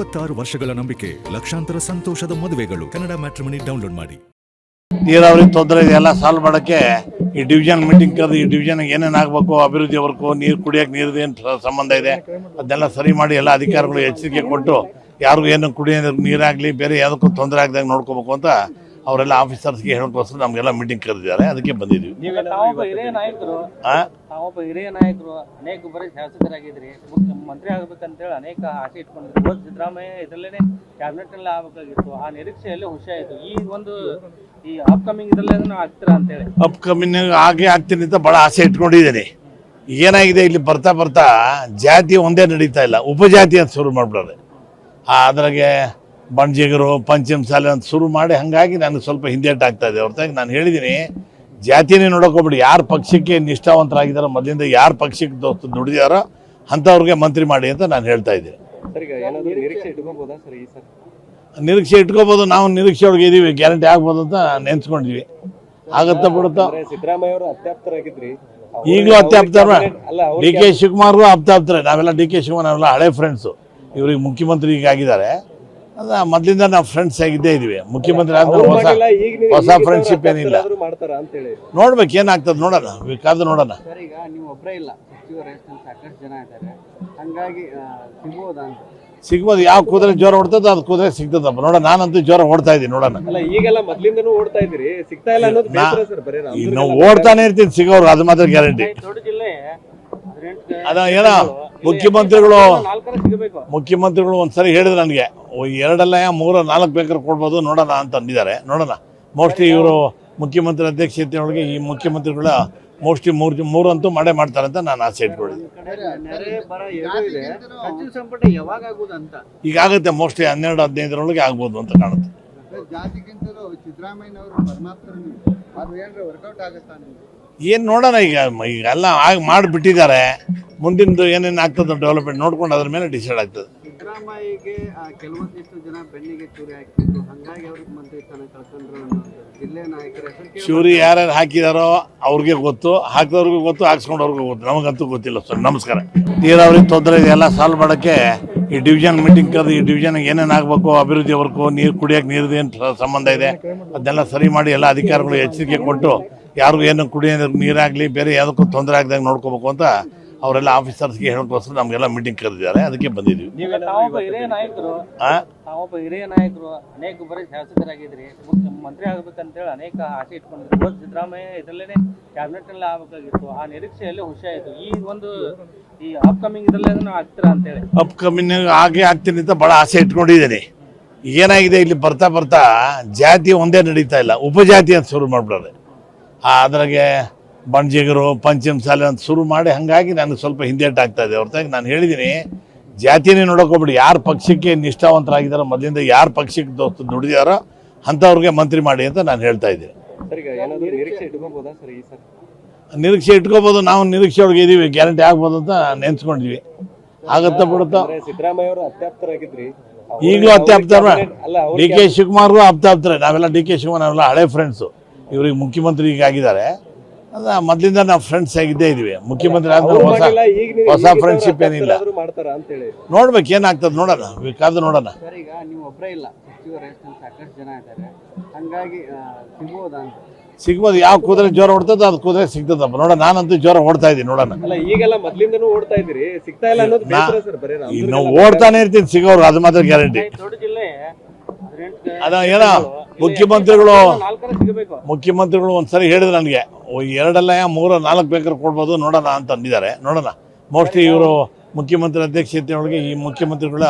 26 ವರ್ಷಗಳ ನಂಬಿಕೆ, ಲಕ್ಷಾಂತರ ಸಂತೋಷದ ಮದುವೆಗಳು. ಕನ್ನಡ ಮ್ಯಾಟ್ರಿಮನಿ ಡೌನ್ಲೋಡ್ ಮಾಡಿ. ನೀರಾವರಿ ತೊಂದರೆ ಇದೆಲ್ಲ ಸಾಲ್ವ್ ಮಾಡೋಕ್ಕೆ ಈ ಡಿವಿಷನ್ ಮೀಟಿಂಗ್ ಕರೆದು ಈ ಡಿವಿಷನ್ಗೆ ಏನೇನು ಆಗಬೇಕು, ಅಭಿವೃದ್ಧಿ ವರ್ಕು, ನೀರು ಕುಡಿಯೋಕೆ ನೀರಿದು ಏನು ಸಂಬಂಧ ಇದೆ ಅದನ್ನೆಲ್ಲ ಸರಿ ಮಾಡಿ ಎಲ್ಲ ಅಧಿಕಾರಿಗಳು ಎಚ್ಚರಿಕೆ ಕೊಟ್ಟು ಯಾರಿಗೂ ಏನು ಕುಡಿಯೋ ನೀರಾಗಲಿ ಬೇರೆ ಯಾವುದಕ್ಕೂ ತೊಂದರೆ ಆಗದಾಗ ನೋಡ್ಕೋಬೇಕು ಅಂತ ಅವರೆಲ್ಲ ಆಫೀಸರ್ಸ್ಗೆ ಹೇಳೋಕ್ಕೋಸ್ಕರ ನಮಗೆಲ್ಲ ಮೀಟಿಂಗ್ ಕರೆದಿದ್ದಾರೆ. ಅದಕ್ಕೆ ಬಂದಿದ್ದೀವಿ. ಹಿರಿಯ ನಾಯಕರು ಅನೇಕ ಬಾರಿ ಶಾಸಕರಾಗಿದ್ರಿ, ಮಂತ್ರಿ ಆಗ್ಬೇಕಂತೇಳಿ ಅನೇಕ ಆಸೆ ಇಟ್ಕೊಂಡಿದ್ರು. ಸಿದ್ದರಾಮಯ್ಯ ಇದರಲ್ಲೇನೆ ಕ್ಯಾಬಿನೆಟ್ ಎಲ್ಲ ಆಗಬೇಕಾಗಿತ್ತು. ಆ ನಿರೀಕ್ಷೆಯಲ್ಲಿ ಹುಷಾಯಿತು. ಈ ಅಪ್ಕಮಿಂಗ್ ಇದರಲ್ಲೇ ಆಗ್ತೀರಾ ಅಂತೇಳಿ ಅಪ್ಕಮಿಂಗ್ ಆಗ್ತೀನಿ ಅಂತ ಭಾಳ ಆಸೆ ಇಟ್ಕೊಂಡಿದ್ದೀನಿ. ಏನಾಗಿದೆ, ಇಲ್ಲಿ ಬರ್ತಾ ಬರ್ತಾ ಜಾತಿ ಒಂದೇ ನಡೀತಾ ಇಲ್ಲ, ಉಪಜಾತಿ ಅಂತ ಶುರು ಮಾಡ್ಬಿಡೋದು. ಅದ್ರಾಗೆ ಬಣ್ಜಿಗರು, ಪಂಚಮ ಶಾಲೆ ಅಂತ ಶುರು ಮಾಡಿ ಹಾಗಾಗಿ ನನಗೆ ಸ್ವಲ್ಪ ಹಿಂದೇಟು ಆಗ್ತಾ ಇದೆ. ಹೊರತಾಗಿ ನಾನು ಹೇಳಿದ್ದೀನಿ, ಜಾತಿನೇ ನೋಡೋಕೋಗ್ಬಿಡಿ. ಯಾರು ಪಕ್ಷಕ್ಕೆ ನಿಷ್ಠಾವಂತರಾಗಿದ್ದಾರೋ, ಮೊದಲಿಂದ ಯಾರು ಪಕ್ಷಕ್ಕೆ ದುಡಿದಾರೋ ಅಂಥವ್ರಿಗೆ ಮಂತ್ರಿ ಮಾಡಿ ಅಂತ ನಾನು ಹೇಳ್ತಾ ಇದ್ದೀನಿ. ನಿರೀಕ್ಷೆ ಇಟ್ಕೋಬೋದು. ನಾವು ನಿರೀಕ್ಷೆ ಒಳಗೆ ಇದ್ದೀವಿ, ಗ್ಯಾರಂಟಿ ಆಗ್ಬೋದು ಅಂತ ನೆನ್ಸ್ಕೊಂಡಿದ್ವಿ. ಆಗುತ್ತಾ ಬಿಡುತ್ತಾ. ಸಿದ್ದರಾಮಯ್ಯ ಅವರು ಅತ್ಯಾಪ್ತರಾಗಿದ್ರಿ, ಈಗಲೂ ಅತ್ಯಾಪ್ತಾರ. D K ಶಿವಕುಮಾರ್ಗೂ ಅಪ್ತಾಪ್ತಾರೆ. ನಾವೆಲ್ಲ ಡಿ ಕೆ ಶಿವಕುಮಾರ್ ನಾವೆಲ್ಲ ಹಳೆ ಫ್ರೆಂಡ್ಸು. ಇವ್ರಿಗೆ ಮುಖ್ಯಮಂತ್ರಿ ಈಗ ಆಗಿದ್ದಾರೆ. ಅದ ಮೊದಲಿಂದ ನಾವು ಫ್ರೆಂಡ್ಸ್ ಆಗಿದ್ದೇ ಇದೀವಿ. ಮುಖ್ಯಮಂತ್ರಿ ಆದ್ಮೇಲೆ ಹೊಸ ಫ್ರೆಂಡ್ಶಿಪ್ ಏನಿಲ್ಲ. ನೋಡ್ಬೇಕು ಏನಾಗ್ತದೆ, ನೋಡೋಣ, ಬೇಕಾದ್ರೆ ನೋಡೋಣ. ಈಗ ನೀವು ಒಬ್ಬರೇ ಇಲ್ಲ, ಸಾಕಷ್ಟು ಜನ ಇದ್ದಾರೆ, ಹಂಗಾಗಿ ಸಿಗ್ಬೋದು. ಯಾವ ಕುದುರೆ ಜೋರ ಹೊಡ್ತದ ಅದು ಕುದುರೆ ಸಿಗ್ತದಪ್ಪ. ನೋಡೋಣ, ನಾನಂತೂ ಜೋರ ಓಡ್ತಾ ಇದ್ದೀನಿ. ನೋಡೋಣ, ಈಗೆಲ್ಲ ಮೊದ್ಲಿಂದನೂ ಓಡ್ತಾ ಇದ್ರಿ, ಸಿಗ್ತಾ ಇಲ್ಲ ಅನ್ನೋದು. ಇನ್ನು ಓಡ್ತಾನೆ ಇರ್ತೀನಿ, ಸಿಗೋರು ಅದು ಮಾತ್ರ ಗ್ಯಾರಂಟಿ. ಅದ ಏನೋ ಮುಖ್ಯಮಂತ್ರಿಗಳು ಒಂದ್ಸರಿ ಹೇಳಿದ್ರು ನನಗೆ, 2 ಅಲ್ಲ 3 4 ಬೇಕಾದ್ರೆ ಕೊಡ್ಬೋದು, ನೋಡೋಣ ಅಂತ ಅಂದಿದ್ದಾರೆ. ನೋಡೋಣ. ಮೋಸ್ಟ್ಲಿ ಇವರು ಮುಖ್ಯಮಂತ್ರಿ ಅಧ್ಯಕ್ಷತೆ ಒಳಗೆ ಈ ಮುಖ್ಯಮಂತ್ರಿಗಳ ಮೋಸ್ಟ್ಲಿ ಮೂರು ಅಂತೂ ಮಾಡೇ ಮಾಡ್ತಾರೆ ಅಂತ ನಾನು ಆಸೆ ಇಟ್ಕೊಂಡಿದ್ದೆ. ಈಗ ಆಗುತ್ತೆ, ಮೋಸ್ಟ್ಲಿ 12-15 ಆಗ್ಬೋದು ಅಂತ ಕಾಣುತ್ತೆ. ಏನು ನೋಡೋಣ, ಈಗೆಲ್ಲ ಮಾಡಿಬಿಟ್ಟಿದ್ದಾರೆ. ಮುಂದಿಂದು ಏನೇನು ಆಗ್ತದೆ ಡೆವಲಪ್ಮೆಂಟ್ ನೋಡ್ಕೊಂಡು ಅದ್ರ ಮೇಲೆ ಡಿಸೈಡ್ ಆಗ್ತದೆ. ಸಿದ್ದರಾಮಯ್ಯಗೆ ಕೆಲವೊಂದಿಷ್ಟು ಜನ ಬೆನ್ನಿಗೆ ಚೂರಿ ಹಾಕಿದ್ರು, ಹಾಗಾಗಿ ಅವ್ರಿಗೆ ಮಂತ್ರಿ ಸ್ಥಾನ ಕಳ್ಕೊಂಡ್ರು. ಜಿಲ್ಲೆ ನಾಯಕರ ಚೂರಿ ಯಾರ್ಯಾರು ಹಾಕಿದಾರೋ ಅವ್ರಿಗೆ ಗೊತ್ತು, ಹಾಕಿದವ್ರಿಗೂ ಗೊತ್ತು, ಹಾಕ್ಸ್ಕೊಂಡವ್ರಿಗೂ ಗೊತ್ತು, ನಮಗಂತೂ ಗೊತ್ತಿಲ್ಲ ಸರ್. ನಮಸ್ಕಾರ. ನೀರಾವರಿ ತೊಂದರೆ ಇದೆಲ್ಲ ಸಾಲ್ವ್ ಮಾಡೋಕ್ಕೆ ಈ ಡಿವಿಷನ್ ಮೀಟಿಂಗ್ ಕರೆದು ಈ ಡಿವಿಷನ್ಗೆ ಏನೇನು ಆಗಬೇಕು, ಅಭಿವೃದ್ಧಿ ವರ್ಕು, ನೀರು ಕುಡಿಯೋಕೆ ನೀರಿದು ಏನು ಸಂಬಂಧ ಇದೆ ಅದನ್ನೆಲ್ಲ ಸರಿ ಮಾಡಿ ಎಲ್ಲ ಅಧಿಕಾರಿಗಳು ಎಚ್ಚರಿಕೆ ಕೊಟ್ಟು ಯಾರಿಗೂ ಏನು ಕುಡಿಯೋ ನೀರಾಗಲಿ ಬೇರೆ ಯಾವುದಕ್ಕೂ ತೊಂದರೆ ಆಗದಾಗ ನೋಡ್ಕೋಬೇಕು ಅಂತ ಅವರೆಲ್ಲ ಆಫೀಸರ್ಸ್ಗೆ ಹೇಳೋಕ್ಕೋಸ್ಕರ ನಮಗೆಲ್ಲ ಮೀಟಿಂಗ್ ಕರೆದಿದ್ದಾರೆ. ಅದಕ್ಕೆ ಬಂದಿದ್ದೀವಿ. ಹಿರಿಯ ನಾಯಕರು ಅನೇಕ ಬಾರಿ ಶಾಸಕರಾಗಿದ್ರಿ, ಮಂತ್ರಿ ಆಗ್ಬೇಕಂತೇಳಿ ಅನೇಕ ಆಸೆ ಇಟ್ಕೊಂಡಿದ್ರು. ಸಿದ್ದರಾಮಯ್ಯ ಇದರಲ್ಲೇನೆ ಕ್ಯಾಬಿನೆಟ್ ಎಲ್ಲ ಆಗಬೇಕಾಗಿತ್ತು. ಆ ನಿರೀಕ್ಷೆಯಲ್ಲಿ ಹುಷಾಯಿತು. ಈ ಅಪ್ಕಮಿಂಗ್ ಇದರಲ್ಲೇ ಆಗ್ತೀರಾ ಅಂತೇಳಿ ಅಪ್ಕಮಿಂಗ್ ಆಗ್ತೀನಿ ಅಂತ ಭಾಳ ಆಸೆ ಇಟ್ಕೊಂಡಿದ್ದೀನಿ. ಏನಾಗಿದೆ, ಇಲ್ಲಿ ಬರ್ತಾ ಬರ್ತಾ ಜಾತಿ ಒಂದೇ ನಡೀತಾ ಇಲ್ಲ, ಉಪಜಾತಿ ಅಂತ ಶುರು ಮಾಡ್ಬಿಡೋದು. ಅದ್ರಾಗೆ ಬಣ್ಜಿಗರು, ಪಂಚಮ ಶಾಲೆ ಅಂತ ಶುರು ಮಾಡಿ ಹಾಗಾಗಿ ನನಗೆ ಸ್ವಲ್ಪ ಹಿಂದೇಟು ಆಗ್ತಾ ಇದೆ. ಹೊರತಾಗಿ ನಾನು ಹೇಳಿದ್ದೀನಿ, ಜಾತಿನೇ ನೋಡೋಕೋಗ್ಬಿಡಿ. ಯಾರು ಪಕ್ಷಕ್ಕೆ ನಿಷ್ಠಾವಂತರಾಗಿದ್ದಾರೋ, ಮೊದಲಿಂದ ಯಾರು ಪಕ್ಷಕ್ಕೆ ದುಡಿದಾರೋ ಅಂಥವ್ರಿಗೆ ಮಂತ್ರಿ ಮಾಡಿ ಅಂತ ನಾನು ಹೇಳ್ತಾ ಇದ್ದೀನಿ. ನಿರೀಕ್ಷೆ ಇಟ್ಕೋಬೋದು. ನಾವು ನಿರೀಕ್ಷೆ ಒಳಗೆ ಇದ್ದೀವಿ, ಗ್ಯಾರಂಟಿ ಆಗ್ಬೋದು ಅಂತ ನೆನ್ಸ್ಕೊಂಡಿದ್ವಿ. ಆಗುತ್ತಾ ಬಿಡುತ್ತಾ. ಸಿದ್ದರಾಮಯ್ಯ ಅವರು ಅತ್ಯಾಪ್ತರಾಗಿದ್ರಿ, ಈಗಲೂ ಅತ್ಯಾಪ್ತಾರ. D K ಶಿವಕುಮಾರ್ಗೂ ಅಪ್ತಾಪ್ತಾರೆ. ನಾವೆಲ್ಲ ಡಿ ಕೆ ಶಿವಕುಮಾರ್ ನಾವೆಲ್ಲ ಹಳೆ ಫ್ರೆಂಡ್ಸು. ಇವ್ರಿಗೆ ಮುಖ್ಯಮಂತ್ರಿ ಈಗ ಆಗಿದ್ದಾರೆ. ಅದ ಮೊದಲಿಂದ ನಾವು ಫ್ರೆಂಡ್ಸ್ ಆಗಿದ್ದೇ ಇದೀವಿ. ಮುಖ್ಯಮಂತ್ರಿ ಆದ್ಮೇಲೆ ಹೊಸ ಫ್ರೆಂಡ್ಶಿಪ್ ಏನಿಲ್ಲ. ನೋಡ್ಬೇಕು ಏನಾಗ್ತದೆ, ನೋಡೋಣ, ಬೇಕಾದ್ರೆ ನೋಡೋಣ. ಈಗ ನೀವು ಒಬ್ಬರೇ ಇಲ್ಲ, ಸಾಕಷ್ಟು ಜನ ಇದ್ದಾರೆ, ಹಂಗಾಗಿ ಸಿಗ್ಬೋದು. ಯಾವ ಕುದುರೆ ಜೋರ ಹೊಡ್ತದ ಅದು ಕುದುರೆ ಸಿಗ್ತದಪ್ಪ. ನೋಡೋಣ, ನಾನಂತೂ ಜೋರ ಓಡ್ತಾ ಇದ್ದೀನಿ. ನೋಡೋಣ, ಈಗೆಲ್ಲ ಮೊದ್ಲಿಂದನೂ ಓಡ್ತಾ ಇದ್ರಿ, ಸಿಗ್ತಾ ಇಲ್ಲ ಅನ್ನೋದು. ಇನ್ನು ಓಡ್ತಾನೆ ಇರ್ತೀನಿ, ಸಿಗೋರು ಅದು ಮಾತ್ರ ಗ್ಯಾರಂಟಿ. ಅದ ಏನೋ ಮುಖ್ಯಮಂತ್ರಿಗಳು ಒಂದ್ಸರಿ ಹೇಳಿದ್ರು ನನಗೆ, 2 ಅಲ್ಲ 3 4 ಬೇಕಾದ್ರೆ ಕೊಡ್ಬೋದು, ನೋಡೋಣ ಅಂತ ಅಂದಿದ್ದಾರೆ. ನೋಡೋಣ. ಮೋಸ್ಟ್ಲಿ ಇವರು ಮುಖ್ಯಮಂತ್ರಿ ಅಧ್ಯಕ್ಷತೆ ಒಳಗೆ ಈ ಮುಖ್ಯಮಂತ್ರಿಗಳ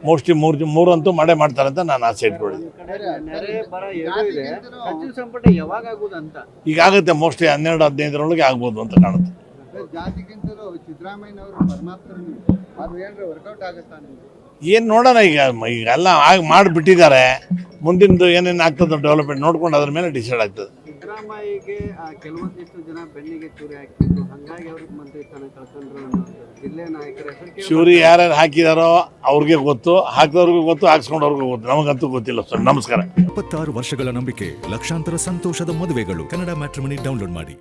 ಮೋಸ್ಟ್ಲಿ ಮೂರು ಅಂತೂ ಮಾಡೇ ಮಾಡ್ತಾರೆ ಅಂತ ನಾನು ಆಸೆ ಇಟ್ಕೊಂಡಿದ್ದೆ. ಈಗ ಆಗುತ್ತೆ, ಮೋಸ್ಟ್ಲಿ 12-15 ಆಗ್ಬೋದು ಅಂತ ಕಾಣುತ್ತೆ. ಏನು ನೋಡೋಣ, ಈಗೆಲ್ಲ ಮಾಡಿಬಿಟ್ಟಿದ್ದಾರೆ. ಮುಂದಿಂದು ಏನೇನು ಆಗ್ತದೆ ಡೆವಲಪ್ಮೆಂಟ್ ನೋಡ್ಕೊಂಡು ಅದ್ರ ಮೇಲೆ ಡಿಸೈಡ್ ಆಗ್ತದೆ. ಸಿದ್ದರಾಮಯ್ಯಗೆ ಕೆಲವೊಂದಿಷ್ಟು ಜನ ಬೆನ್ನಿಗೆ ಚೂರಿ ಹಾಕಿದ್ರು, ಹಾಗಾಗಿ ಅವ್ರಿಗೆ ಮಂತ್ರಿ ಸ್ಥಾನ ಕಳ್ಕೊಂಡ್ರು. ಜಿಲ್ಲೆ ನಾಯಕರ ಚೂರಿ ಯಾರ್ಯಾರು ಹಾಕಿದಾರೋ ಅವ್ರಿಗೆ ಗೊತ್ತು, ಹಾಕಿದವ್ರಿಗೂ ಗೊತ್ತು, ಹಾಕ್ಸ್ಕೊಂಡವ್ರಿಗೂ ಗೊತ್ತು, ನಮಗಂತೂ ಗೊತ್ತಿಲ್ಲ ಸರ್. ನಮಸ್ಕಾರ. 26 ವರ್ಷಗಳ ನಂಬಿಕೆ, ಲಕ್ಷಾಂತರ ಸಂತೋಷದ ಮದುವೆಗಳು. ಕನ್ನಡ ಮ್ಯಾಟ್ರಿಮನಿ ಡೌನ್ಲೋಡ್ ಮಾಡಿ.